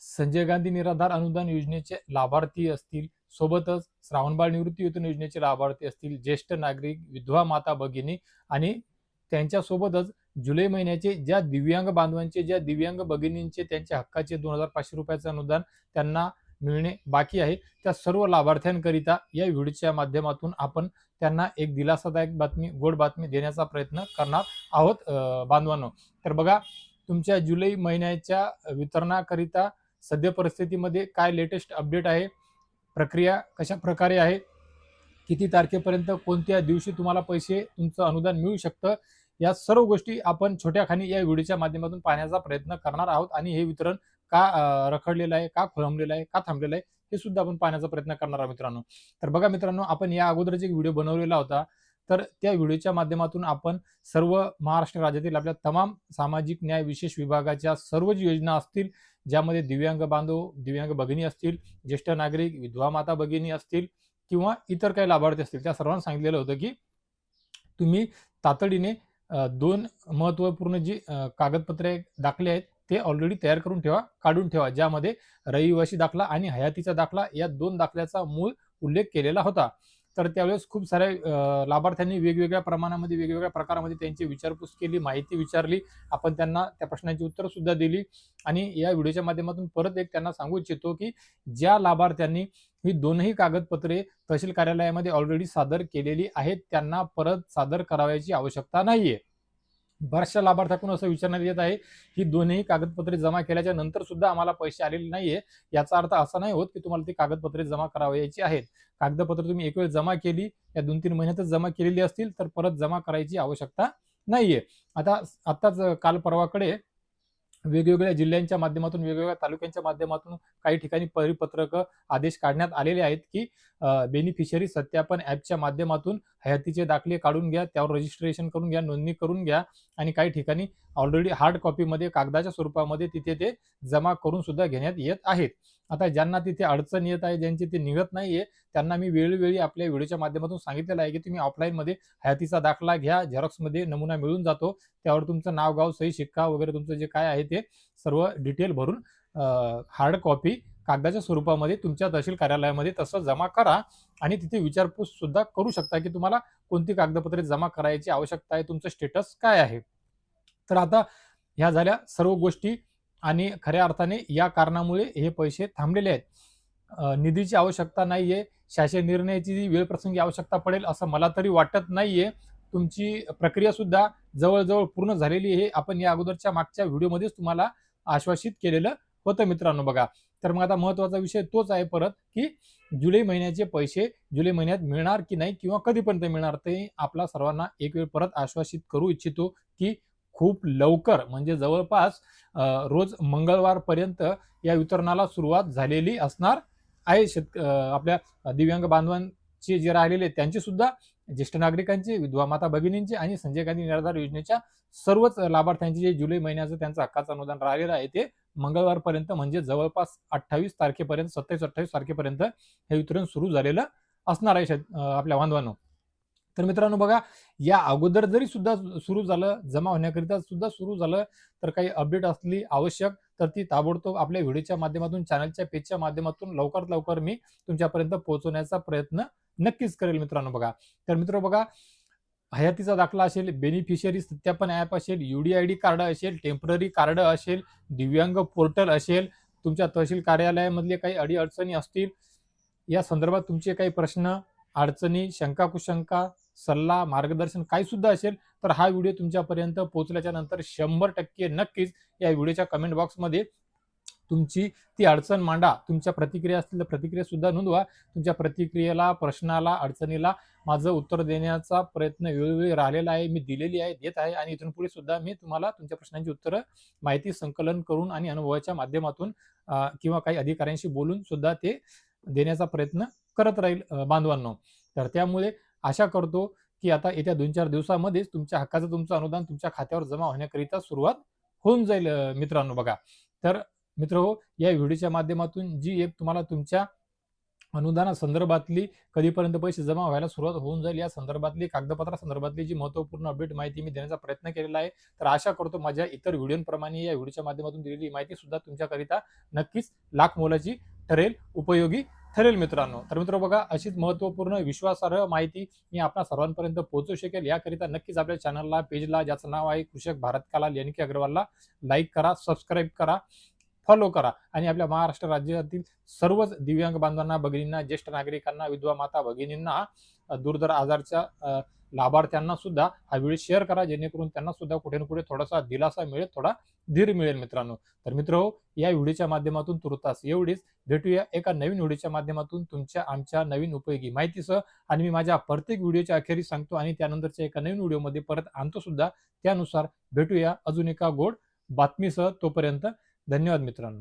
संजय गांधी निराधार अनुदान योजनेचे लाभार्थी असतील, सोबतच श्रावणबाळ निवृत्ती वेतन योजनेचे लाभार्थी असतील, ज्येष्ठ नागरिक, विधवा माता भगिनी आणि त्यांच्यासोबतच जुलै महिन्याचे ज्या दिव्यांग बांधवांचे, ज्या दिव्यांग भगिनींचे त्यांच्या हक्काचे 2,500 रुपयाचं अनुदान त्यांना मिळणे बाकी आहे, त्या सर्व लाभार्थ्यांकरिता या व्हिडिओच्या माध्यमातून आपण त्यांना एक दिलासादायक बातमी, गोड बातमी देण्याचा प्रयत्न करणार आहोत बांधवांनो. तर बघा, तुमच्या जुलै महिन्याच्या वितरणाकरिता सद्य परिस्थितीमध्ये काय लेटेस्ट अपडेट आहे, प्रक्रिया कशा प्रकारे आहे, किती तारखेपर्यंत कोणत्या दिवशी तुम्हाला पैसे, तुमचं अनुदान मिळू शकतं, या सर्व गोष्टी आपण छोट्याखानी या व्हिडिओच्या माध्यमातून पाहण्याचा प्रयत्न करणार आहोत. आणि हे वितरण का रखडलेलं आहे, का खोळंबलेलं आहे, का थांबलेलं आहे, हे सुद्धा आपण पाहण्याचा प्रयत्न करणार आहोत मित्रांनो. तर बघा मित्रांनो, आपण या अगोदरच एक व्हिडिओ बनवलेला होता. तर त्या व्हिडिओच्या माध्यमातून आपण सर्व महाराष्ट्र राज्यातील आपल्या तमाम सामाजिक न्याय विशेष विभागाच्या सर्व जी योजना असतील, ज्यामध्ये दिव्यांग बांधव, दिव्यांग भगिनी असतील, ज्येष्ठ नागरिक, विधवा माता भगिनी असतील किंवा इतर काही लाभार्थी असतील, त्या सर्वांना सांगितलेलं होतं की तुम्ही तातडीने 2 महत्त्वपूर्ण जी कागदपत्रे, दाखले आहेत ते ऑलरेडी तयार करून ठेवा, काढून ठेवा, ज्यामध्ये रहिवासी दाखला आणि हयातीचा दाखला या 2 दाखल्याचा मूळ उल्लेख केलेला होता. तर त्यावेळेस खूप साऱ्या लाभार्थ्यांनी वेगवेगळ्या प्रमाणामध्ये, वेगवेगळ्या प्रकारामध्ये त्यांची विचारपूस केली, माहिती विचारली. आपण त्यांना त्या प्रश्नांची उत्तरं सुद्धा दिली. आणि या व्हिडिओच्या माध्यमातून परत एक त्यांना सांगू इच्छितो की ज्या लाभार्थ्यांनी ही दोनही कागदपत्रे तहसील कार्यालयामध्ये ऑलरेडी सादर केलेली आहेत, त्यांना परत सादर करावयाची आवश्यकता नाहीये. बऱ्याचशा लाभार्थ्यांकडून असं विचारण्यात येत आहे की दोन्ही कागदपत्रे जमा केल्याच्या नंतर सुद्धा आम्हाला पैसे आलेले नाहीये. याचा अर्थ असा नाही होत की तुम्हाला ती कागदपत्रे जमा करावयाची आहेत. कागदपत्रे तुम्ही एक वेळ जमा केली, या 2-3 महिन्यातच जमा केलेली असतील तर परत जमा करायची आवश्यकता नाहीये. आताच काल परवाकडे वेगवेगळ्या जिल्ह्यांच्या माध्यमातून, वेगवेगळ्या तालुक्यांच्या माध्यमातून काही ठिकाणी परिपत्रक, आदेश काढण्यात आलेले आहेत की बेनिफिशियरी सत्यापन ॲपच्या माध्यमातून हयातीचे दाखले काढून घ्या, त्यावर रजिस्ट्रेशन करून घ्या, नोंदणी करून घ्या. आणि काही ठिकाणी ऑलरेडी हार्ड कॉपीमध्ये, कागदाच्या स्वरूपामध्ये तिथे ते जमा करून सुद्धा घेण्यात येत आहेत. आता ज्यांना तिथे अडचण येत आहे, ज्यांची ते निघत नाहीये, त्यांना मी वेळोवेळी आपल्या व्हिडिओच्या माध्यमातून सांगितलेलं आहे की तुम्ही ऑफलाईनमध्ये हयातीचा दाखला घ्या, झेरॉक्समध्ये नमुना मिळून जातो. त्यावर तुमचं नाव, गाव, सही, शिक्का वगैरे तुमचं जे काय आहे ते सर्व डिटेल भरून हार्ड कॉपी कागदाच्या स्वरूपामध्ये तुमच्या तहसील कार्यालयामध्ये तसं जमा करा. आणि तिथे विचारपूस सुद्धा करू शकता की तुम्हाला कोणती कागदपत्रे जमा करायची आवश्यकता आहे, तुमचं स्टेटस काय आहे. तर आता ह्या झाल्या सर्व गोष्टी. आणि खऱ्या अर्थाने या कारणामुळे हे पैसे थांबलेले आहेत. निधीची आवश्यकता नाहीये, शासन निर्णयाची जी वेळप्रसंगी आवश्यकता पडेल असं मला तरी वाटत नाहीये. तुमची प्रक्रिया सुद्धा जवळजवळ पूर्ण झालेली आहे. आपण या अगोदरच्या मागच्या व्हिडिओमध्येच तुम्हाला आश्वासित केलेलं होतं मित्रांनो. बघा, तर मग आता महत्त्वाचा विषय तोच आहे परत की जुलै महिन्याचे पैसे जुलै महिन्यात मिळणार की नाही, किंवा कधीपर्यंत मिळणार, ते आपला सर्वांना एक वेळ परत आश्वासित करू इच्छितो की खूप लवकर, म्हणजे जवळपास रोज मंगळवारपर्यंत या वितरणाला सुरुवात झालेली असणार आहे. आपल्या दिव्यांग बांधवांचे जे राहिलेले त्यांचे सुद्धा, ज्येष्ठ नागरिकांचे, विधवा माता भगिनींचे आणि संजय गांधी निराधार योजनेच्या सर्वच लाभार्थ्यांचे जे जुलै महिन्याचं त्यांचं हक्काचं अनुदान राहिलेलं आहे ते मंगळवारपर्यंत, म्हणजे जवळपास 28 तारखेपर्यंत, 27-28 तारखेपर्यंत हे वितरण सुरू झालेलं असणार आहे आपल्या बांधवांनो. तर मित्रांनो बघा, या अगोदर जरी सुद्धा सुरू झालं, जमा होण्याकरिता सुद्धा सुरू झालं, तर काही अपडेट असली आवश्यक तर ती ताबडतोब आपल्या व्हिडिओच्या माध्यमातून, चॅनलच्या पेजच्या माध्यमातून लवकरात लवकर मी तुमच्यापर्यंत पोहोचवण्याचा प्रयत्न नक्कीच करेल मित्रांनो. बघा, तर मित्र बघा, हयातीचा दाखला असेल, बेनिफिशियरी सत्यापन ॲप असेल, UDID कार्ड असेल, टेम्पररी कार्ड असेल, दिव्यांग पोर्टल असेल, तुमच्या तहसील कार्यालयामधले काही अडीअडचणी असतील, या संदर्भात तुमचे काही प्रश्न, अडचणी, शंका कुशंका, सल्ला, मार्गदर्शन काही सुद्धा असेल, तर हा व्हिडिओ तुमच्यापर्यंत पोहोचल्याच्या नंतर 100% नक्कीच या व्हिडिओच्या कमेंट बॉक्समध्ये तुमची ती अडचण मांडा. तुमच्या प्रतिक्रिया असतील तर प्रतिक्रिया सुद्धा नोंदवा. तुमच्या प्रतिक्रियेला, प्रश्नाला, अडचणीला माझं उत्तर देण्याचा प्रयत्न वेळोवेळी राहिलेला आहे, मी दिलेली आहे, देत आहे. आणि इथून पुढे सुद्धा मी तुम्हाला तुमच्या प्रश्नांची उत्तरं, माहिती संकलन करून आणि अनुभवाच्या माध्यमातून किंवा काही अधिकाऱ्यांशी बोलून सुद्धा ते देण्याचा प्रयत्न करत राहील बांधवांनो. तर त्यामुळे आशा करतो की आता येत्या 2-4 दिवसामध्येच तुमच्या हक्काचं तुमचं अनुदान तुमच्या खात्यावर जमा होण्याकरिता सुरुवात होऊन जाईल मित्रांनो. बघा, तर मित्र हो, या व्हिडिओच्या माध्यमातून जी एक तुम्हाला तुमच्या अनुदानासंदर्भातली कधीपर्यंत पैसे जमा व्हायला सुरुवात होऊन जाईल या संदर्भातली कागदपत्रासंदर्भातली जी महत्त्वपूर्ण अपडेट माहिती मी देण्याचा प्रयत्न केलेला आहे. तर आशा करतो माझ्या इतर व्हिडिओप्रमाणे या व्हिडिओच्या माध्यमातून दिलेली माहिती सुद्धा तुमच्याकरिता नक्कीच लाख मोलाची ठरेल, उपयोगी ठरेल मित्रांनो. तर मित्र बघा, अशीच महत्त्वपूर्ण विश्वासार्ह माहिती मी आपल्या सर्वांपर्यंत पोहोचू शकेल याकरिता नक्कीच आपल्या चॅनलला, पेजला ज्याचं नाव आहे कृषक भारत कलाल यानिकी अग्रवालला लाईक करा, सबस्क्राईब करा, फॉलो करा आणि आपल्या महाराष्ट्र राज्यातील सर्वच दिव्यांग बांधवांना, भगिनींना, ज्येष्ठ नागरिकांना, विधवा माता भगिनींना, दुर्धर आजारच्या लाभार्थ्यांना सुद्धा हा व्हिडिओ शेअर करा, जेणेकरून त्यांना सुद्धा कुठे ना कुठे थोडासा दिलासा मिळेल, थोडा धीर मिळेल मित्रांनो. तर मित्रहो, या व्हिडिओच्या माध्यमातून तुर्तास एवढीच. भेटूया एका नवीन व्हिडिओच्या माध्यमातून तुमच्या आमच्या नवीन उपयोगी माहितीसह. आणि मी माझ्या प्रत्येक व्हिडिओच्या अखेरी सांगतो आणि त्यानंतरच्या एका नवीन व्हिडिओमध्ये परत आणतो सुद्धा. त्यानुसार भेटूया अजून एका गोड बातमीसह. तोपर्यंत धन्यवाद मित्रांनो.